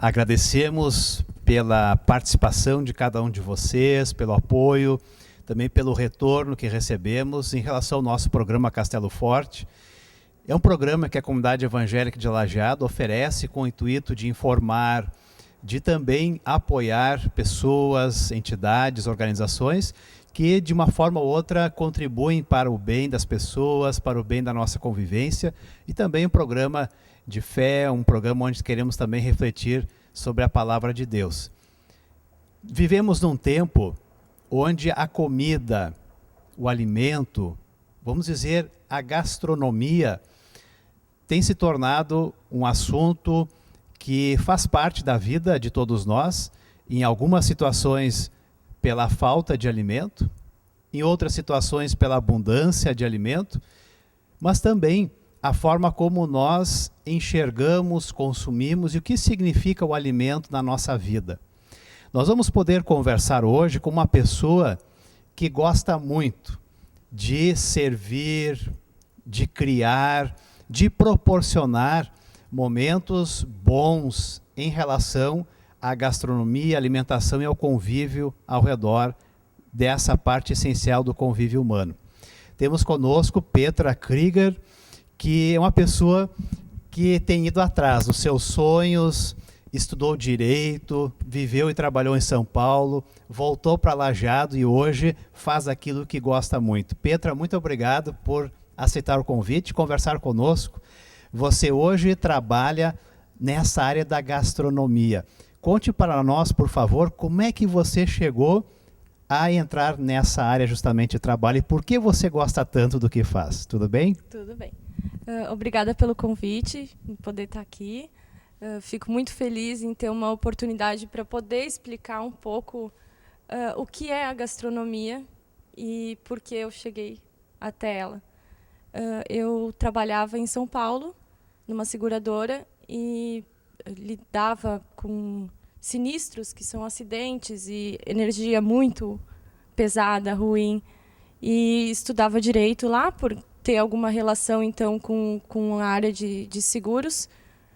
Agradecemos pela participação de cada um de vocês, pelo apoio, também pelo retorno que recebemos em relação ao nosso programa Castelo Forte. É um programa que a Comunidade Evangélica de Lajeado oferece com o intuito de informar, de também apoiar pessoas, entidades, organizações que de uma forma ou outra contribuem para o bem das pessoas, para o bem da nossa convivência, e também um programa de fé, um programa onde queremos também refletir sobre a palavra de Deus. Vivemos num tempo onde a comida, o alimento, vamos dizer, a gastronomia, tem se tornado um assunto que faz parte da vida de todos nós, em algumas situações pela falta de alimento, em outras situações pela abundância de alimento, mas também a forma como nós enxergamos, consumimos e o que significa o alimento na nossa vida. Nós vamos poder conversar hoje com uma pessoa que gosta muito de servir, de criar, de proporcionar momentos bons em relação à gastronomia, alimentação e ao convívio ao redor dessa parte essencial do convívio humano. Temos conosco Petra Krieger, que é uma pessoa que tem ido atrás dos seus sonhos, estudou Direito, viveu e trabalhou em São Paulo, voltou para Lajeado e hoje faz aquilo que gosta muito. Petra, muito obrigado por aceitar o convite, conversar conosco. Você hoje trabalha nessa área da gastronomia. Conte para nós, por favor, como é que você chegou a entrar nessa área justamente de trabalho e por que você gosta tanto do que faz. Tudo bem? Tudo bem. Obrigada pelo convite, em poder estar aqui. Fico muito feliz em ter uma oportunidade para poder explicar um pouco o que é a gastronomia e por que eu cheguei até ela. Eu trabalhava em São Paulo, numa seguradora, e lidava com sinistros, que são acidentes e energia muito pesada, ruim, e estudava Direito lá, por ter alguma relação, então, com a área de seguros,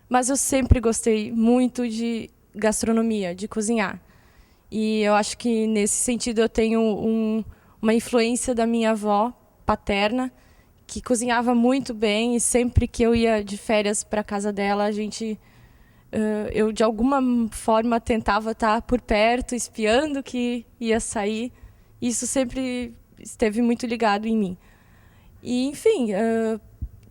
mas eu sempre gostei muito de gastronomia, de cozinhar. E eu acho que, nesse sentido, eu tenho uma influência da minha avó paterna, que cozinhava muito bem, e sempre que eu ia de férias para a casa dela, eu, de alguma forma, tentava estar por perto, espiando o que ia sair. Isso sempre esteve muito ligado em mim. E, enfim,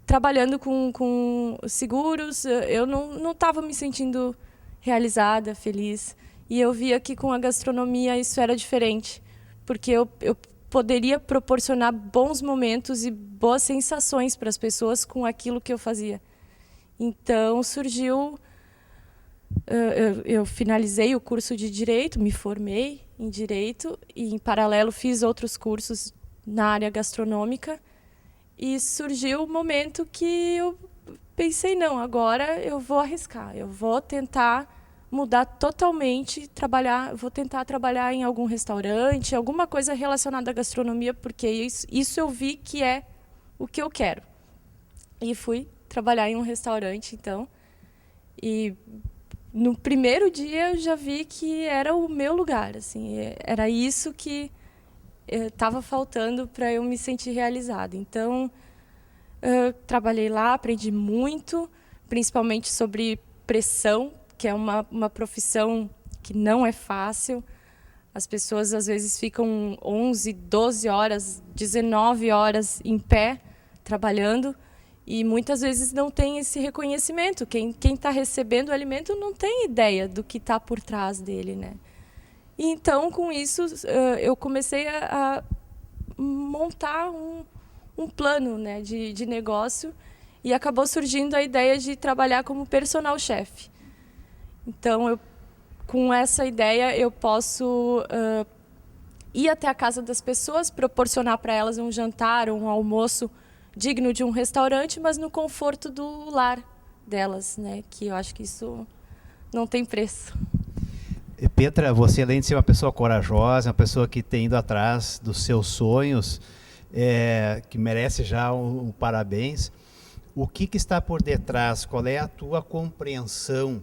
trabalhando com seguros, eu não estava me sentindo realizada, feliz. E eu via que com a gastronomia isso era diferente, porque eu poderia proporcionar bons momentos e boas sensações para as pessoas com aquilo que eu fazia. Então surgiu... Eu finalizei o curso de Direito, me formei em Direito e, em paralelo, fiz outros cursos na área gastronômica. E surgiu o momento que eu pensei, não, agora eu vou arriscar, eu vou tentar mudar totalmente, vou tentar trabalhar em algum restaurante, alguma coisa relacionada à gastronomia, porque isso eu vi que é o que eu quero. E fui trabalhar em um restaurante, então, e no primeiro dia eu já vi que era o meu lugar, assim, era isso que estava faltando para eu me sentir realizada. Então, trabalhei lá, aprendi muito, principalmente sobre pressão, que é uma profissão que não é fácil. As pessoas, às vezes, ficam 11, 12 horas, 19 horas em pé, trabalhando, e muitas vezes não tem esse reconhecimento. Quem está recebendo o alimento não tem ideia do que está por trás dele, né? E então, com isso, eu comecei a montar um plano, né, de negócio, e acabou surgindo a ideia de trabalhar como personal chef. Então, com essa ideia, eu posso ir até a casa das pessoas, proporcionar para elas um jantar, um almoço digno de um restaurante, mas no conforto do lar delas, né? Que eu acho que isso não tem preço. Petra, você, além de ser uma pessoa corajosa, uma pessoa que tem ido atrás dos seus sonhos, que merece já um parabéns, o que está por detrás? Qual é a tua compreensão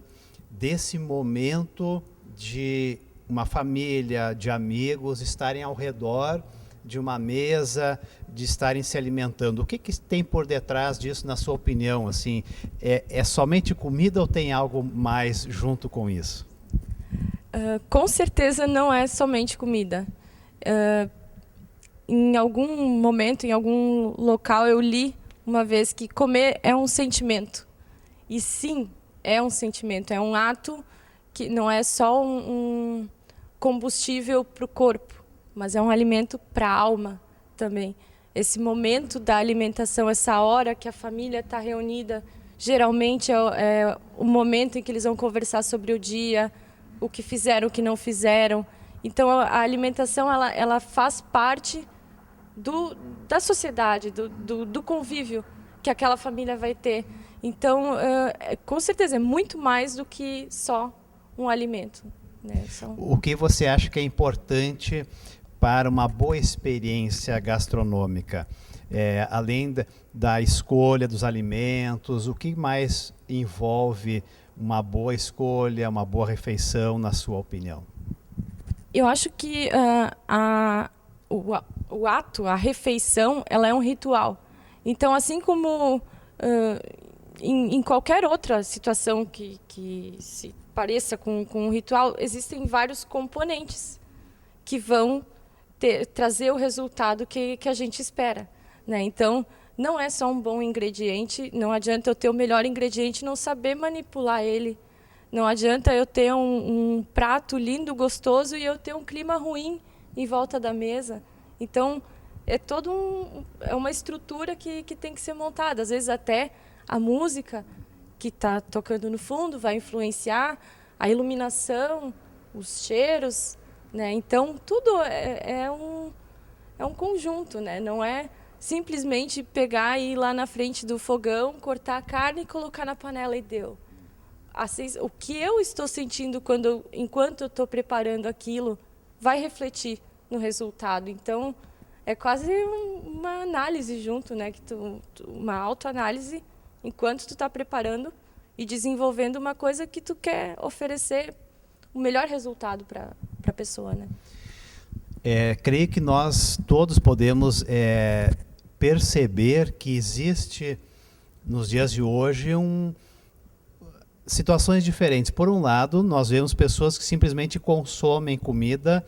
desse momento de uma família, de amigos estarem ao redor de uma mesa, de estarem se alimentando? O que tem por detrás disso, na sua opinião? Assim, é somente comida ou tem algo mais junto com isso? Com certeza não é somente comida. Em algum momento, em algum local, eu li uma vez que comer é um sentimento. E sim, é um sentimento, é um ato que não é só um combustível para o corpo, mas é um alimento para a alma também. Esse momento da alimentação, essa hora que a família está reunida, geralmente é o momento em que eles vão conversar sobre o dia, o que fizeram, o que não fizeram. Então, a alimentação ela faz parte da sociedade, do convívio que aquela família vai ter. Então, com certeza, é muito mais do que só um alimento, né? O que você acha que é importante para uma boa experiência gastronômica? Além da escolha dos alimentos, o que mais envolve uma boa escolha, uma boa refeição, na sua opinião? Eu acho que o ato, a refeição, ela é um ritual. Então, assim como em qualquer outra situação que se pareça com um ritual, existem vários componentes que vão trazer o resultado que a gente espera, né? Então, não é só um bom ingrediente, não adianta eu ter o melhor ingrediente e não saber manipular ele. Não adianta eu ter um prato lindo, gostoso, e eu ter um clima ruim em volta da mesa. Então, é uma estrutura que tem que ser montada. Às vezes até a música que está tocando no fundo vai influenciar, a iluminação, os cheiros, né? Então, tudo é um conjunto, né? Não é simplesmente pegar e ir lá na frente do fogão, cortar a carne e colocar na panela e deu. O que eu estou sentindo enquanto eu estou preparando aquilo vai refletir no resultado. Então, é quase uma análise junto, né? Uma autoanálise enquanto tu está preparando e desenvolvendo uma coisa que tu quer oferecer o melhor resultado para a pessoa, né? Creio que nós todos podemos perceber que existe, nos dias de hoje, situações diferentes. Por um lado, nós vemos pessoas que simplesmente consomem comida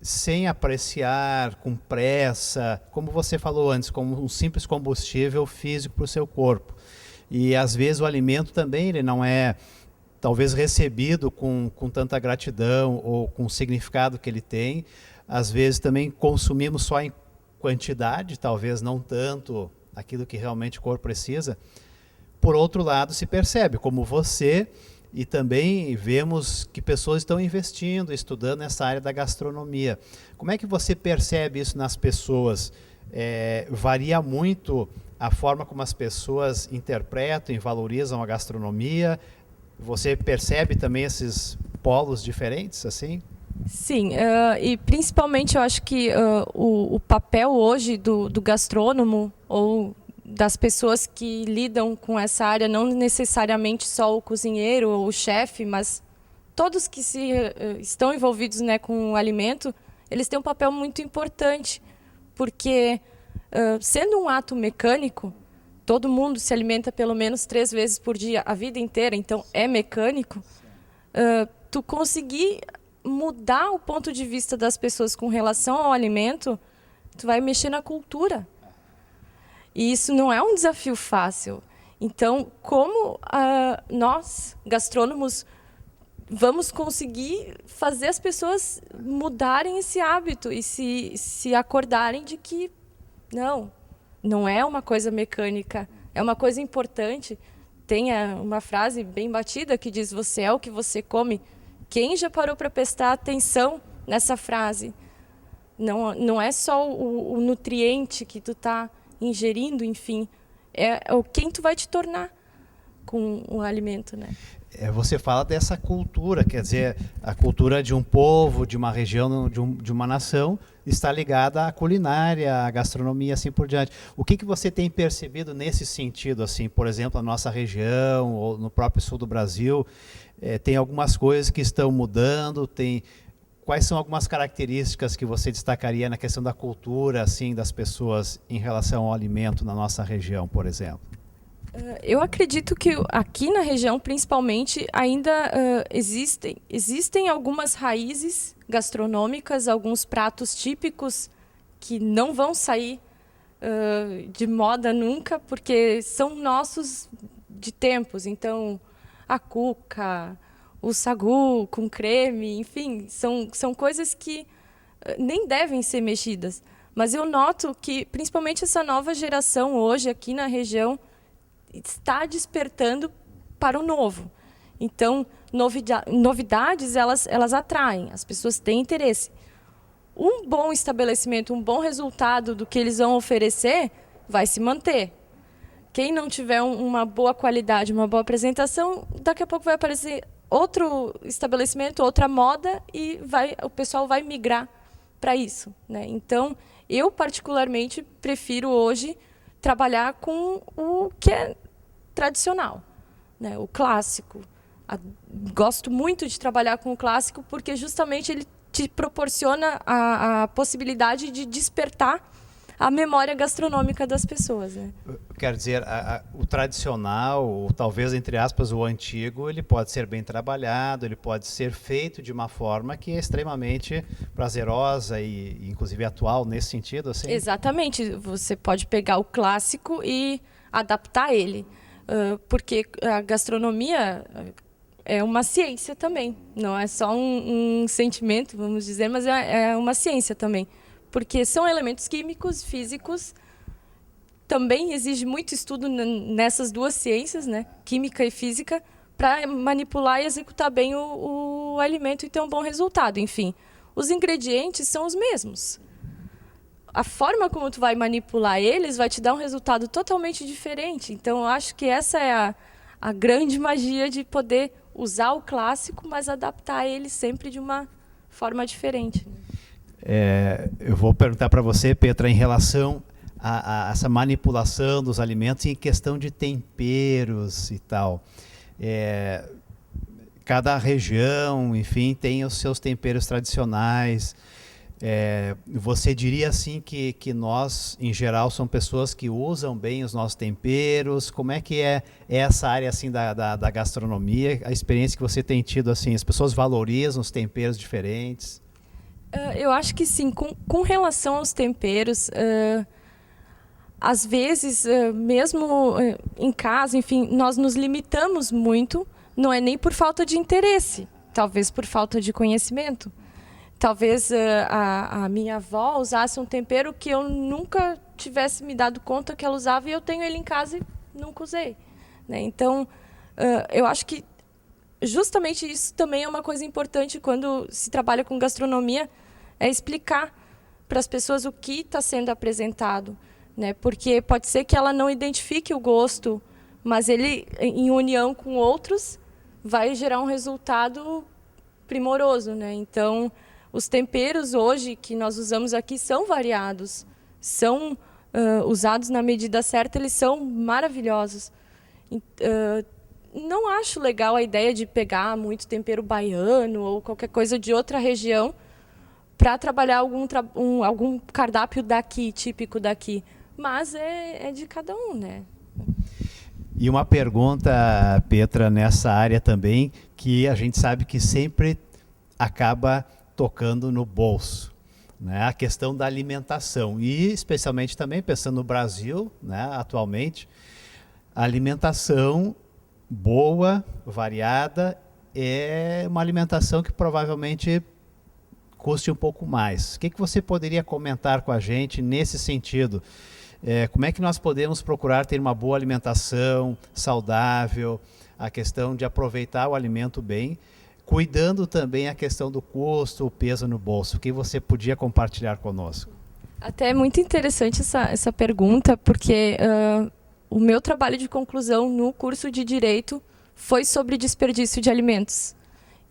sem apreciar, com pressa, como você falou antes, como um simples combustível físico para o seu corpo. E às vezes o alimento também ele não é talvez recebido com tanta gratidão ou com o significado que ele tem. Às vezes também consumimos só em quantidade, talvez não tanto aquilo que realmente o corpo precisa. Por outro lado, se percebe, como você, e também vemos que pessoas estão investindo, estudando nessa área da gastronomia. Como é que você percebe isso nas pessoas? Varia muito a forma como as pessoas interpretam e valorizam a gastronomia? Você percebe também esses polos diferentes, assim? Sim, e principalmente eu acho que o papel hoje do gastrônomo ou das pessoas que lidam com essa área, não necessariamente só o cozinheiro ou o chefe, mas todos que estão envolvidos, né, com o alimento, eles têm um papel muito importante, porque sendo um ato mecânico, todo mundo se alimenta pelo menos 3 vezes por dia, a vida inteira, então é mecânico, tu conseguir mudar o ponto de vista das pessoas com relação ao alimento, tu vai mexer na cultura. E isso não é um desafio fácil. Então, como nós, gastrônomos, vamos conseguir fazer as pessoas mudarem esse hábito e se acordarem de que não é uma coisa mecânica, é uma coisa importante. Tem uma frase bem batida que diz: você é o que você come. Quem já parou para prestar atenção nessa frase? Não é só o nutriente que tu está ingerindo, enfim, é quem tu vai te tornar com o alimento, né? Você fala dessa cultura, quer dizer, a cultura de um povo, de uma região, de uma nação, está ligada à culinária, à gastronomia, assim por diante. O que você tem percebido nesse sentido, assim, por exemplo, na nossa região ou no próprio sul do Brasil? tem algumas coisas que estão mudando, quais são algumas características que você destacaria na questão da cultura, assim, das pessoas em relação ao alimento na nossa região, por exemplo? Eu acredito que aqui na região, principalmente, ainda existem algumas raízes gastronômicas, alguns pratos típicos que não vão sair de moda nunca, porque são nossos de tempos. Então, a cuca, o sagu com creme, enfim, são coisas que nem devem ser mexidas. Mas eu noto que, principalmente essa nova geração hoje aqui na região, está despertando para o novo. Então, novidades, elas atraem, as pessoas têm interesse. Um bom estabelecimento, um bom resultado do que eles vão oferecer, vai se manter. Quem não tiver uma boa qualidade, uma boa apresentação, daqui a pouco vai aparecer outro estabelecimento, outra moda, e o pessoal vai migrar para isso, né? Então, eu particularmente prefiro hoje trabalhar com o que é tradicional, né? O clássico. Gosto muito de trabalhar com o clássico porque justamente ele te proporciona a possibilidade de despertar a memória gastronômica das pessoas, né? Quer dizer, o tradicional, ou talvez, entre aspas, o antigo, ele pode ser bem trabalhado, ele pode ser feito de uma forma que é extremamente prazerosa e inclusive atual nesse sentido, assim? Exatamente. Você pode pegar o clássico e adaptar ele, porque a gastronomia é uma ciência também, não é só um sentimento, vamos dizer, mas é uma ciência também. Porque são elementos químicos, físicos, também exige muito estudo nessas duas ciências, né, química e física, para manipular e executar bem o alimento e ter um bom resultado. Enfim, os ingredientes são os mesmos. A forma como tu vai manipular eles vai te dar um resultado totalmente diferente. Então, eu acho que essa é a grande magia de poder usar o clássico, mas adaptar ele sempre de uma forma diferente. Eu vou perguntar para você, Petra, em relação a essa manipulação dos alimentos em questão de temperos e tal. Cada região, enfim, tem os seus temperos tradicionais. Você diria assim que nós, em geral, somos pessoas que usam bem os nossos temperos? Como é que é essa área assim da gastronomia? A experiência que você tem tido, assim, as pessoas valorizam os temperos diferentes? Eu acho que sim. Com relação aos temperos, às vezes, mesmo em casa, enfim, nós nos limitamos muito. Não é nem por falta de interesse, talvez por falta de conhecimento. Talvez a minha avó usasse um tempero que eu nunca tivesse me dado conta que ela usava e eu tenho ele em casa e nunca usei, né? Então, eu acho que justamente isso também é uma coisa importante quando se trabalha com gastronomia, é explicar para as pessoas o que está sendo apresentado, né? Porque pode ser que ela não identifique o gosto, mas ele, em união com outros, vai gerar um resultado primoroso, né? Então, os temperos hoje que nós usamos aqui são variados, são usados na medida certa, eles são maravilhosos. Não acho legal a ideia de pegar muito tempero baiano ou qualquer coisa de outra região para trabalhar algum cardápio daqui, típico daqui. Mas é de cada um, né? E uma pergunta, Petra, nessa área também, que a gente sabe que sempre acaba tocando no bolso, né? A questão da alimentação. E especialmente também pensando no Brasil, né, atualmente, a alimentação boa, variada, é uma alimentação que provavelmente custe um pouco mais. O que você poderia comentar com a gente nesse sentido? Como é que nós podemos procurar ter uma boa alimentação saudável, a questão de aproveitar o alimento bem, cuidando também a questão do custo, o peso no bolso? O que você podia compartilhar conosco? Até é muito interessante essa pergunta, porque o meu trabalho de conclusão no curso de Direito foi sobre desperdício de alimentos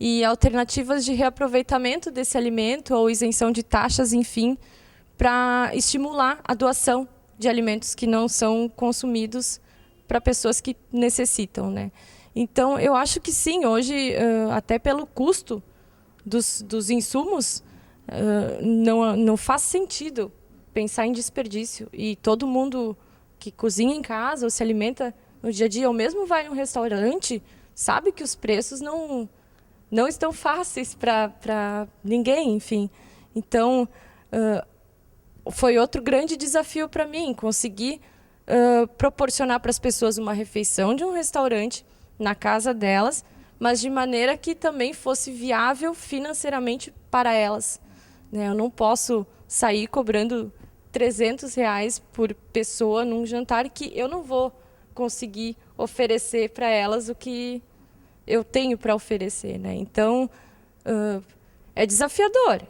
e alternativas de reaproveitamento desse alimento ou isenção de taxas, enfim, para estimular a doação de alimentos que não são consumidos para pessoas que necessitam, né? Então, eu acho que sim, hoje, até pelo custo dos insumos, não faz sentido pensar em desperdício. E todo mundo que cozinha em casa ou se alimenta no dia a dia, ou mesmo vai em um restaurante, sabe que os preços não estão fáceis para ninguém, enfim. Então, foi outro grande desafio para mim, conseguir proporcionar para as pessoas uma refeição de um restaurante na casa delas, mas de maneira que também fosse viável financeiramente para elas. Né? Eu não posso sair cobrando R$300 por pessoa num jantar que eu não vou conseguir oferecer para elas o que eu tenho para oferecer. Né? Então, é desafiador.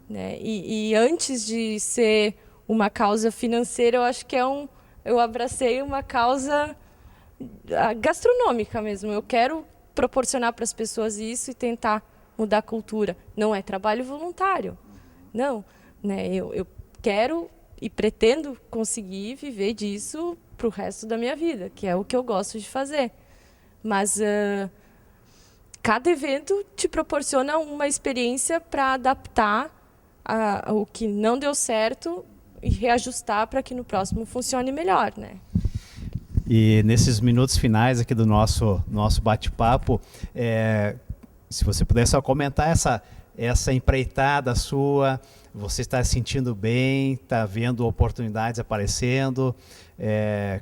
Né? E antes de ser uma causa financeira, eu acho que eu abracei uma causa gastronômica mesmo. Eu quero proporcionar para as pessoas isso e tentar mudar a cultura. Não é trabalho voluntário. Não. Né? Eu quero e pretendo conseguir viver disso para o resto da minha vida, que é o que eu gosto de fazer. Mas cada evento te proporciona uma experiência para adaptar o que não deu certo e reajustar para que no próximo funcione melhor, né? E nesses minutos finais aqui do nosso bate-papo, se você puder só comentar essa empreitada sua, você está se sentindo bem, está vendo oportunidades aparecendo,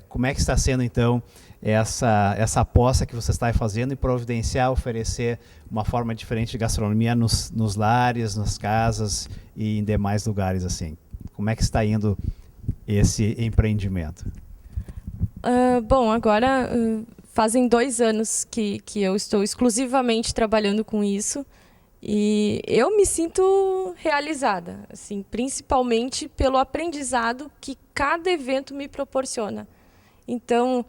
como é que está sendo então essa aposta que você está fazendo em providenciar, oferecer uma forma diferente de gastronomia nos lares, nas casas e em demais lugares assim? Como é que está indo esse empreendimento? Bom, agora fazem 2 anos que eu estou exclusivamente trabalhando com isso e eu me sinto realizada, assim, principalmente pelo aprendizado que cada evento me proporciona. Então,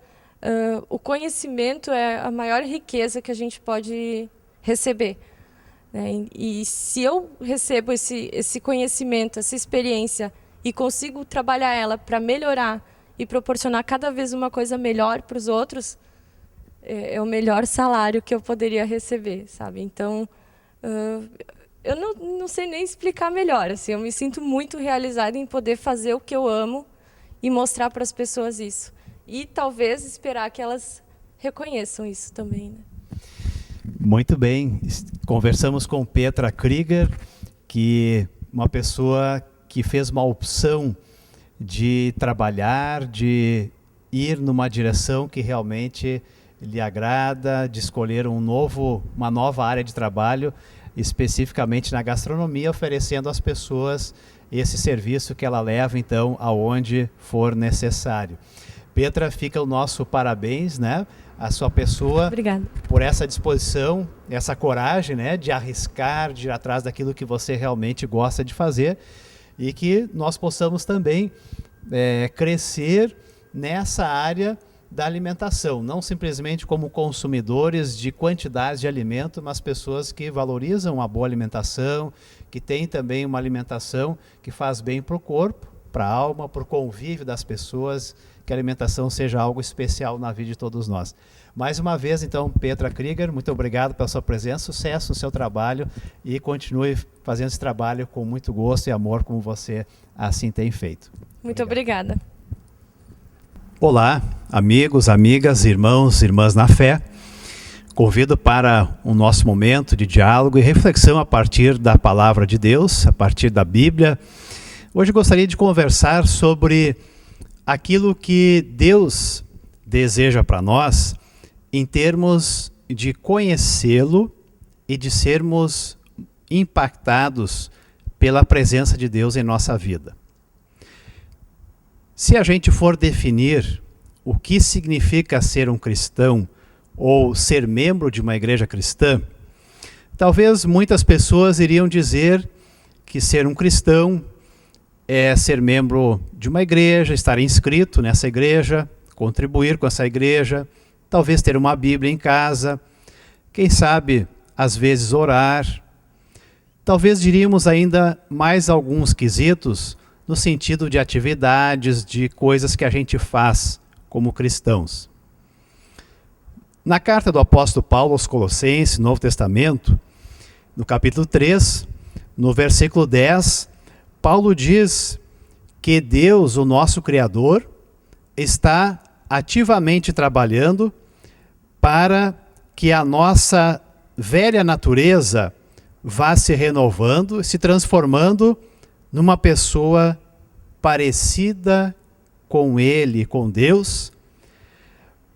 o conhecimento é a maior riqueza que a gente pode receber. Né? E se eu recebo esse conhecimento, essa experiência e consigo trabalhar ela para melhorar e proporcionar cada vez uma coisa melhor para os outros, é o melhor salário que eu poderia receber, sabe? Então, eu não sei nem explicar melhor. Assim, eu me sinto muito realizada em poder fazer o que eu amo e mostrar para as pessoas isso. E talvez esperar que elas reconheçam isso também. Né? Muito bem. Conversamos com Petra Krieger, que uma pessoa que fez uma opção de trabalhar, de ir numa direção que realmente lhe agrada, de escolher uma nova área de trabalho, especificamente na gastronomia, oferecendo às pessoas esse serviço que ela leva, então, aonde for necessário. Petra, fica o nosso parabéns, né? A sua pessoa. Obrigada. Por essa disposição, essa coragem, né, de arriscar, de ir atrás daquilo que você realmente gosta de fazer, e que nós possamos também crescer nessa área da alimentação, não simplesmente como consumidores de quantidades de alimento, mas pessoas que valorizam uma boa alimentação, que têm também uma alimentação que faz bem para o corpo, para a alma, para o convívio das pessoas, que a alimentação seja algo especial na vida de todos nós. Mais uma vez, então, Petra Krieger, muito obrigado pela sua presença, sucesso no seu trabalho e continue fazendo esse trabalho com muito gosto e amor, como você assim tem feito. Muito obrigada. Olá, amigos, amigas, irmãos, irmãs na fé. Convido para o nosso momento de diálogo e reflexão a partir da palavra de Deus, a partir da Bíblia. Hoje gostaria de conversar sobre aquilo que Deus deseja para nós em termos de conhecê-lo e de sermos impactados pela presença de Deus em nossa vida. Se a gente for definir o que significa ser um cristão ou ser membro de uma igreja cristã, talvez muitas pessoas iriam dizer que ser um cristão é ser membro de uma igreja, estar inscrito nessa igreja, contribuir com essa igreja, talvez ter uma Bíblia em casa, quem sabe, às vezes orar. Talvez diríamos ainda mais alguns quesitos no sentido de atividades, de coisas que a gente faz como cristãos. Na carta do apóstolo Paulo aos Colossenses, Novo Testamento, no capítulo 3, no versículo 10, Paulo diz que Deus, o nosso Criador, está ativamente trabalhando para que a nossa velha natureza vá se renovando, se transformando numa pessoa parecida com Ele, com Deus,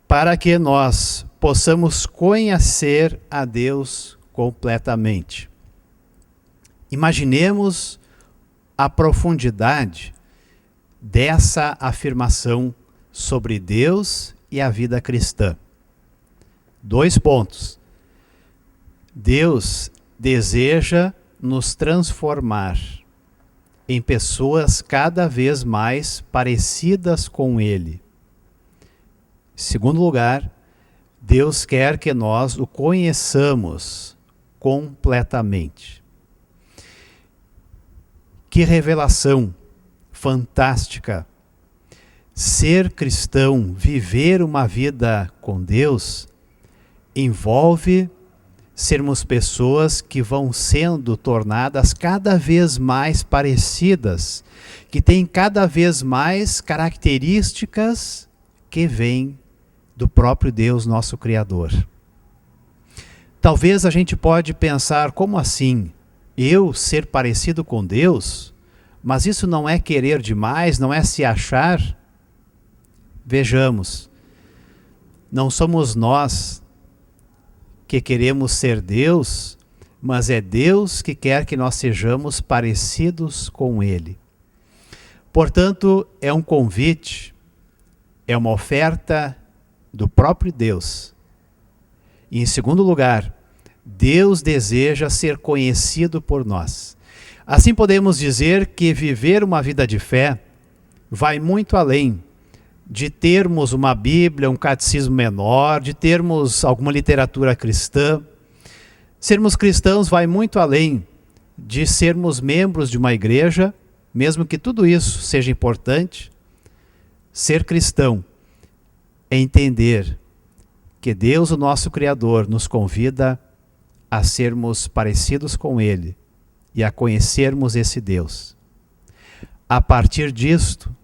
para que nós possamos conhecer a Deus completamente. Imaginemos a profundidade dessa afirmação sobre Deus e a vida cristã. 2 pontos. Deus deseja nos transformar em pessoas cada vez mais parecidas com Ele. Segundo lugar, Deus quer que nós o conheçamos completamente. Que revelação fantástica! Ser cristão, viver uma vida com Deus, envolve sermos pessoas que vão sendo tornadas cada vez mais parecidas, que têm cada vez mais características que vêm do próprio Deus, nosso Criador. Talvez a gente pode pensar, como assim? Eu ser parecido com Deus? Mas isso não é querer demais, não é se achar? Vejamos, não somos nós que queremos ser Deus, mas é Deus que quer que nós sejamos parecidos com Ele. Portanto, é um convite, é uma oferta do próprio Deus. E em segundo lugar, Deus deseja ser conhecido por nós. Assim podemos dizer que viver uma vida de fé vai muito além de termos uma Bíblia, um catecismo menor, de termos alguma literatura cristã. Sermos cristãos vai muito além de sermos membros de uma igreja, mesmo que tudo isso seja importante. Ser cristão é entender que Deus, o nosso Criador, nos convida a sermos parecidos com Ele e a conhecermos esse Deus. A partir disto,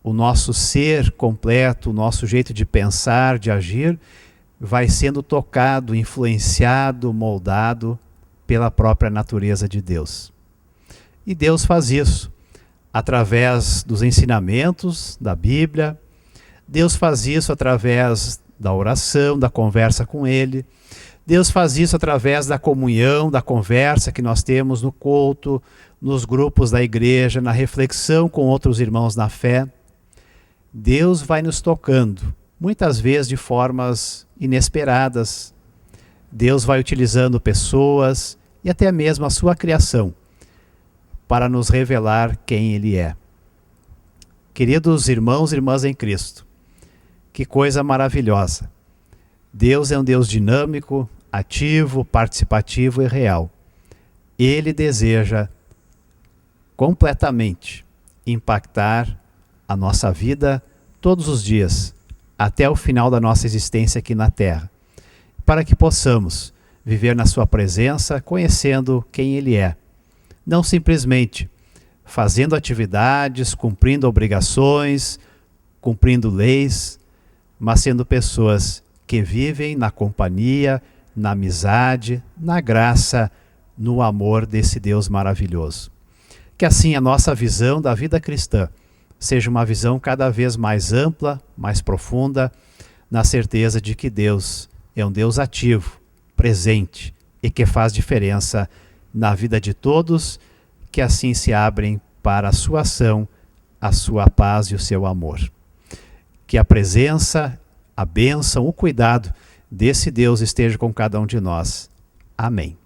o nosso ser completo, o nosso jeito de pensar, de agir, vai sendo tocado, influenciado, moldado pela própria natureza de Deus. E Deus faz isso através dos ensinamentos da Bíblia. Deus faz isso através da oração, da conversa com Ele. Deus faz isso através da comunhão, da conversa que nós temos no culto, nos grupos da igreja, na reflexão com outros irmãos na fé. Deus vai nos tocando, muitas vezes de formas inesperadas. Deus vai utilizando pessoas e até mesmo a sua criação para nos revelar quem Ele é. Queridos irmãos e irmãs em Cristo, que coisa maravilhosa! Deus é um Deus dinâmico, ativo, participativo e real. Ele deseja completamente impactar a nossa vida todos os dias, até o final da nossa existência aqui na Terra, para que possamos viver na sua presença, conhecendo quem Ele é. Não simplesmente fazendo atividades, cumprindo obrigações, cumprindo leis, mas sendo pessoas que vivem na companhia, na amizade, na graça, no amor desse Deus maravilhoso. Que assim a nossa visão da vida cristã seja uma visão cada vez mais ampla, mais profunda, na certeza de que Deus é um Deus ativo, presente e que faz diferença na vida de todos, que assim se abrem para a sua ação, a sua paz e o seu amor. Que a presença, a bênção, o cuidado desse Deus esteja com cada um de nós. Amém.